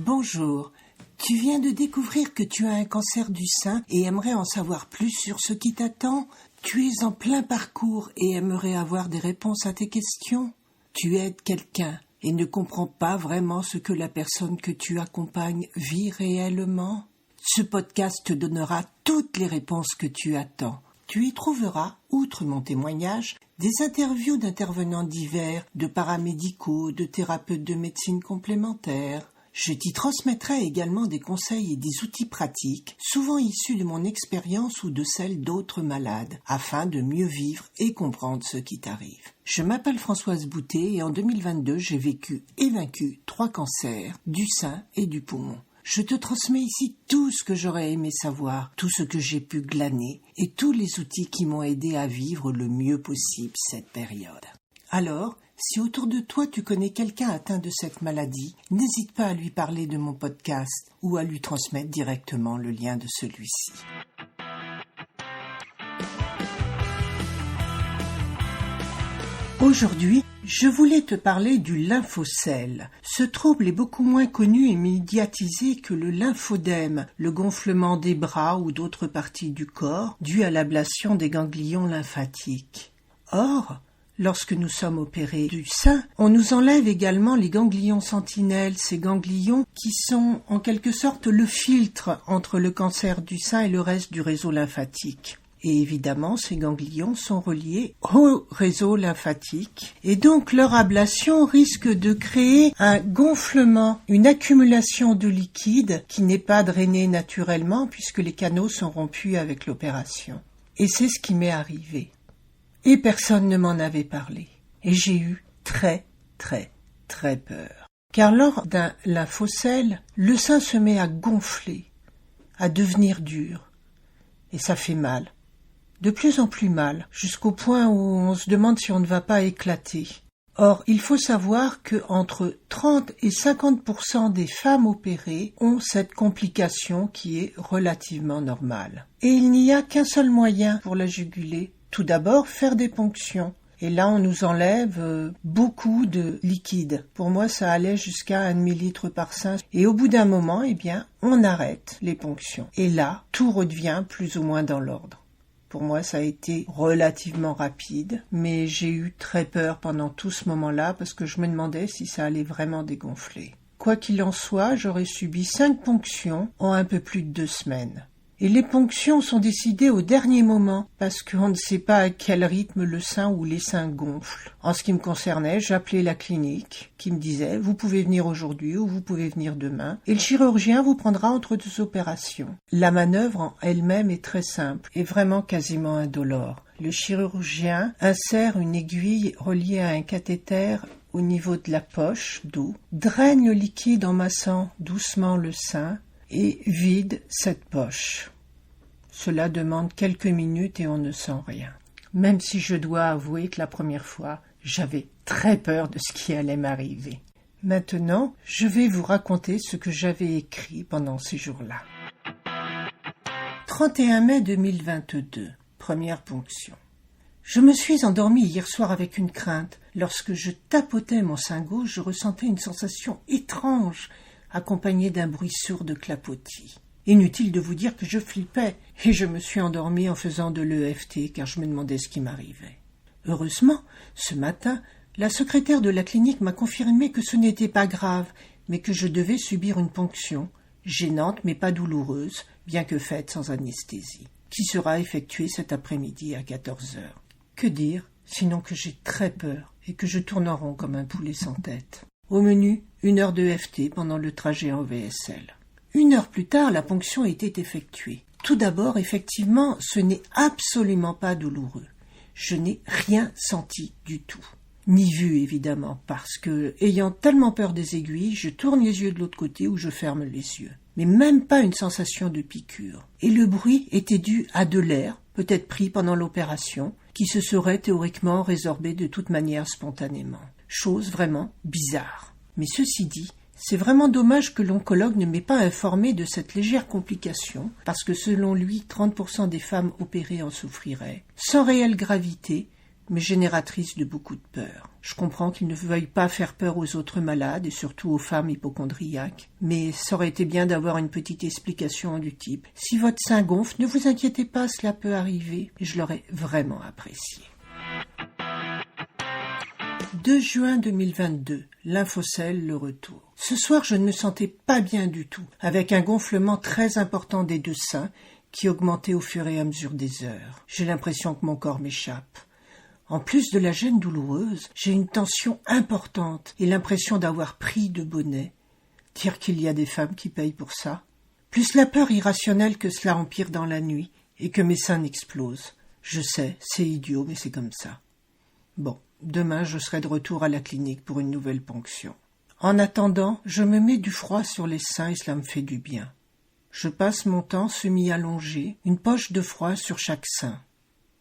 Bonjour, tu viens de découvrir que tu as un cancer du sein et aimerais en savoir plus sur ce qui t'attend? Tu es en plein parcours et aimerais avoir des réponses à tes questions? Tu aides quelqu'un et ne comprends pas vraiment ce que la personne que tu accompagnes vit réellement? Ce podcast te donnera toutes les réponses que tu attends. Tu y trouveras, outre mon témoignage, des interviews d'intervenants divers, de paramédicaux, de thérapeutes de médecine complémentaire. Je t'y transmettrai également des conseils et des outils pratiques, souvent issus de mon expérience ou de celle d'autres malades, afin de mieux vivre et comprendre ce qui t'arrive. Je m'appelle Françoise Boutet et en 2022, j'ai vécu et vaincu 3 cancers, du sein et du poumon. Je te transmets ici tout ce que j'aurais aimé savoir, tout ce que j'ai pu glaner et tous les outils qui m'ont aidé à vivre le mieux possible cette période. Alors, si autour de toi tu connais quelqu'un atteint de cette maladie, n'hésite pas à lui parler de mon podcast ou à lui transmettre directement le lien de celui-ci. Aujourd'hui, je voulais te parler du lymphocèle. Ce trouble est beaucoup moins connu et médiatisé que le lymphodème, le gonflement des bras ou d'autres parties du corps, dû à l'ablation des ganglions lymphatiques. Or, lorsque nous sommes opérés du sein, on nous enlève également les ganglions sentinelles, ces ganglions qui sont en quelque sorte le filtre entre le cancer du sein et le reste du réseau lymphatique. Et évidemment, ces ganglions sont reliés au réseau lymphatique et donc leur ablation risque de créer un gonflement, une accumulation de liquide qui n'est pas drainé naturellement puisque les canaux sont rompus avec l'opération. Et c'est ce qui m'est arrivé. Et personne ne m'en avait parlé. Et j'ai eu très peur. Car lors d'un lymphocèle, le sein se met à gonfler, à devenir dur. Et ça fait mal. De plus en plus mal, jusqu'au point où on se demande si on ne va pas éclater. Or, il faut savoir que entre 30 et 50% des femmes opérées ont cette complication qui est relativement normale. Et il n'y a qu'un seul moyen pour la juguler. Tout d'abord, faire des ponctions. Et là, on nous enlève beaucoup de liquide. Pour moi, ça allait jusqu'à 1 demi-litre par sein. Et au bout d'un moment, on arrête les ponctions. Et là, tout redevient plus ou moins dans l'ordre. Pour moi, ça a été relativement rapide, mais j'ai eu très peur pendant tout ce moment-là parce que je me demandais si ça allait vraiment dégonfler. Quoi qu'il en soit, j'aurais subi 5 ponctions en un peu plus de 2 semaines. Et les ponctions sont décidées au dernier moment, parce qu'on ne sait pas à quel rythme le sein ou les seins gonflent. En ce qui me concernait, j'appelais la clinique, qui me disait « Vous pouvez venir aujourd'hui ou vous pouvez venir demain, et le chirurgien vous prendra entre 2 opérations. » La manœuvre en elle-même est très simple, et vraiment quasiment indolore. Le chirurgien insère une aiguille reliée à un cathéter au niveau de la poche d'eau, draine le liquide en massant doucement le sein, et vide cette poche. Cela demande quelques minutes et on ne sent rien. Même si je dois avouer que la première fois, j'avais très peur de ce qui allait m'arriver. Maintenant, je vais vous raconter ce que j'avais écrit pendant ces jours-là. 31 mai 2022, première ponction. Je me suis endormie hier soir avec une crainte. Lorsque je tapotais mon sein gauche, je ressentais une sensation étrange, accompagné d'un bruit sourd de clapotis. Inutile de vous dire que je flippais, et je me suis endormie en faisant de l'EFT, car je me demandais ce qui m'arrivait. Heureusement, ce matin, la secrétaire de la clinique m'a confirmé que ce n'était pas grave, mais que je devais subir une ponction, gênante mais pas douloureuse, bien que faite sans anesthésie, qui sera effectuée cet après-midi à 14h. Que dire, sinon que j'ai très peur, et que je tourne en rond comme un poulet sans tête. Au menu, 1 heure de FT pendant le trajet en VSL. 1 heure plus tard, la ponction était effectuée. Tout d'abord, effectivement, ce n'est absolument pas douloureux. Je n'ai rien senti du tout. Ni vu, évidemment, parce que, ayant tellement peur des aiguilles, je tourne les yeux de l'autre côté ou je ferme les yeux. Mais même pas une sensation de piqûre. Et le bruit était dû à de l'air, peut-être pris pendant l'opération, qui se serait théoriquement résorbé de toute manière spontanément. Chose vraiment bizarre. Mais ceci dit, c'est vraiment dommage que l'oncologue ne m'ait pas informé de cette légère complication, parce que selon lui, 30% des femmes opérées en souffriraient, sans réelle gravité, mais génératrice de beaucoup de peur. Je comprends qu'ils ne veuillent pas faire peur aux autres malades et surtout aux femmes hypocondriaques, mais ça aurait été bien d'avoir une petite explication du type « Si votre sein gonfle, ne vous inquiétez pas, cela peut arriver » et je l'aurais vraiment apprécié. 2 juin 2022, Lymphocèle, le retour. Ce soir, je ne me sentais pas bien du tout, avec un gonflement très important des 2 seins qui augmentait au fur et à mesure des heures. J'ai l'impression que mon corps m'échappe. En plus de la gêne douloureuse, j'ai une tension importante et l'impression d'avoir pris de bonnet. Dire qu'il y a des femmes qui payent pour ça. Plus la peur irrationnelle que cela empire dans la nuit et que mes seins explosent. Je sais, c'est idiot, mais c'est comme ça. Bon, demain je serai de retour à la clinique pour une nouvelle ponction. En attendant, je me mets du froid sur les seins et cela me fait du bien. Je passe mon temps semi-allongé, une poche de froid sur chaque sein.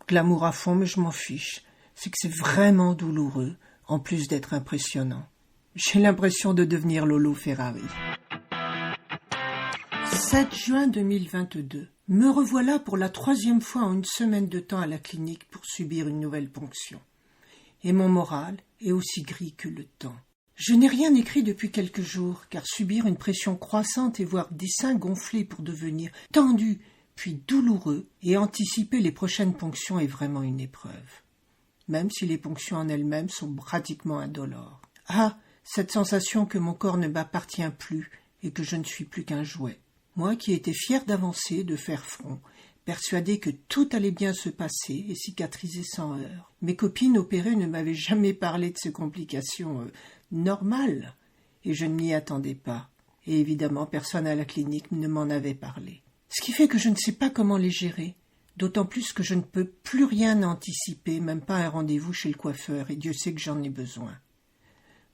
Glamour à fond, mais je m'en fiche. C'est que c'est vraiment douloureux, en plus d'être impressionnant. J'ai l'impression de devenir Lolo Ferrari. 7 juin 2022. Me revoilà pour la 3e fois en une semaine de temps à la clinique pour subir une nouvelle ponction. Et mon moral est aussi gris que le temps. Je n'ai rien écrit depuis quelques jours, car subir une pression croissante et voir des seins gonflés pour devenir tendus, puis douloureux, et anticiper les prochaines ponctions est vraiment une épreuve. Même si les ponctions en elles-mêmes sont pratiquement indolores. Ah, cette sensation que mon corps ne m'appartient plus et que je ne suis plus qu'un jouet. Moi qui étais fier d'avancer, de faire front, persuadé que tout allait bien se passer et cicatriser sans heurts. Mes copines opérées ne m'avaient jamais parlé de ces complications normales, et je ne m'y attendais pas. Et évidemment, personne à la clinique ne m'en avait parlé. Ce qui fait que je ne sais pas comment les gérer, d'autant plus que je ne peux plus rien anticiper, même pas un rendez-vous chez le coiffeur, et Dieu sait que j'en ai besoin.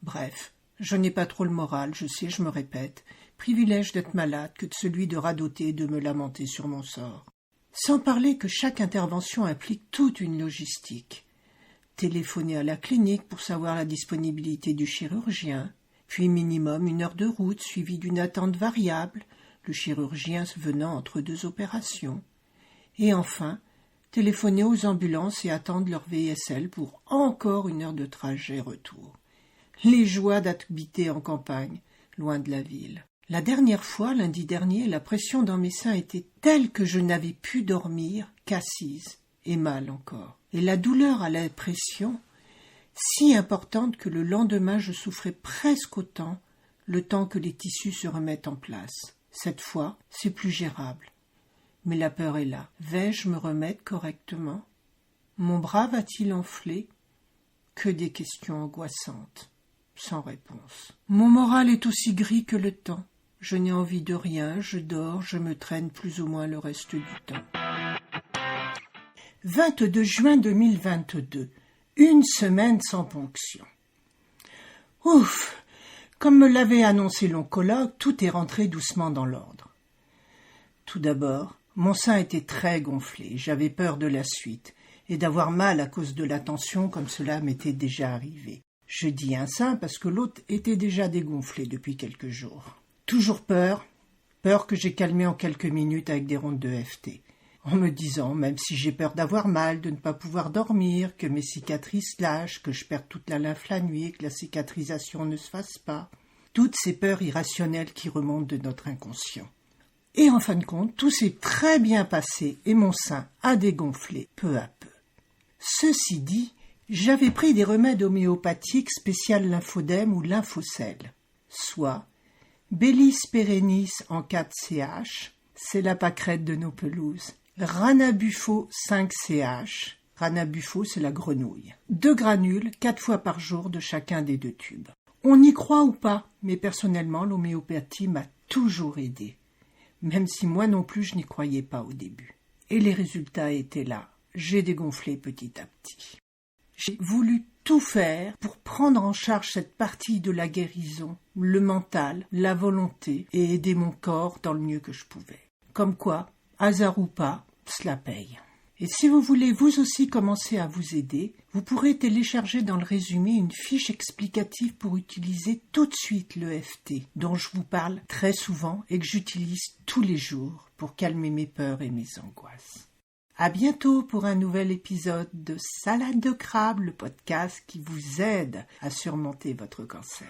Bref, je n'ai pas trop le moral, je sais, je me répète, privilège d'être malade que de celui de radoter et de me lamenter sur mon sort. Sans parler que chaque intervention implique toute une logistique. Téléphoner à la clinique pour savoir la disponibilité du chirurgien, puis minimum 1 heure de route suivie d'une attente variable, le chirurgien venant entre 2 opérations. Et enfin, téléphoner aux ambulances et attendre leur VSL pour encore 1 heure de trajet retour. Les joies d'habiter en campagne, loin de la ville. La dernière fois, lundi dernier, la pression dans mes seins était telle que je n'avais pu dormir qu'assise, et mal encore. Et la douleur à la pression, si importante que le lendemain je souffrais presque autant, le temps que les tissus se remettent en place. Cette fois, c'est plus gérable. Mais la peur est là. Vais-je me remettre correctement? Mon bras va-t-il enfler? Que des questions angoissantes, sans réponse. Mon moral est aussi gris que le temps. Je n'ai envie de rien, je dors, je me traîne plus ou moins le reste du temps. 22 juin 2022. 1 semaine sans ponction. Ouf! Comme me l'avait annoncé l'oncologue, tout est rentré doucement dans l'ordre. Tout d'abord, mon sein était très gonflé, j'avais peur de la suite, et d'avoir mal à cause de la tension comme cela m'était déjà arrivé. Je dis un sein parce que l'autre était déjà dégonflé depuis quelques jours. Toujours peur que j'ai calmé en quelques minutes avec des rondes de FT, en me disant, même si j'ai peur d'avoir mal, de ne pas pouvoir dormir, que mes cicatrices lâchent, que je perde toute la lymphe la nuit et que la cicatrisation ne se fasse pas. Toutes ces peurs irrationnelles qui remontent de notre inconscient. Et en fin de compte, tout s'est très bien passé et mon sein a dégonflé peu à peu. Ceci dit, j'avais pris des remèdes homéopathiques spécial lymphodème ou lymphocèle, soit Bellis perennis en 4CH, c'est la pâquerette de nos pelouses, Ranabufo 5CH, Ranabufo c'est la grenouille, 2 granules 4 fois par jour de chacun des 2 tubes. On y croit ou pas, mais personnellement l'homéopathie m'a toujours aidé, même si moi non plus je n'y croyais pas au début. Et les résultats étaient là, j'ai dégonflé petit à petit. J'ai voulu tout faire pour prendre en charge cette partie de la guérison, le mental, la volonté, et aider mon corps dans le mieux que je pouvais. Comme quoi, hasard ou pas, cela paye. Et si vous voulez vous aussi commencer à vous aider, vous pourrez télécharger dans le résumé une fiche explicative pour utiliser tout de suite l'EFT, dont je vous parle très souvent et que j'utilise tous les jours pour calmer mes peurs et mes angoisses. À bientôt pour un nouvel épisode de Salade de crabe, le podcast qui vous aide à surmonter votre cancer.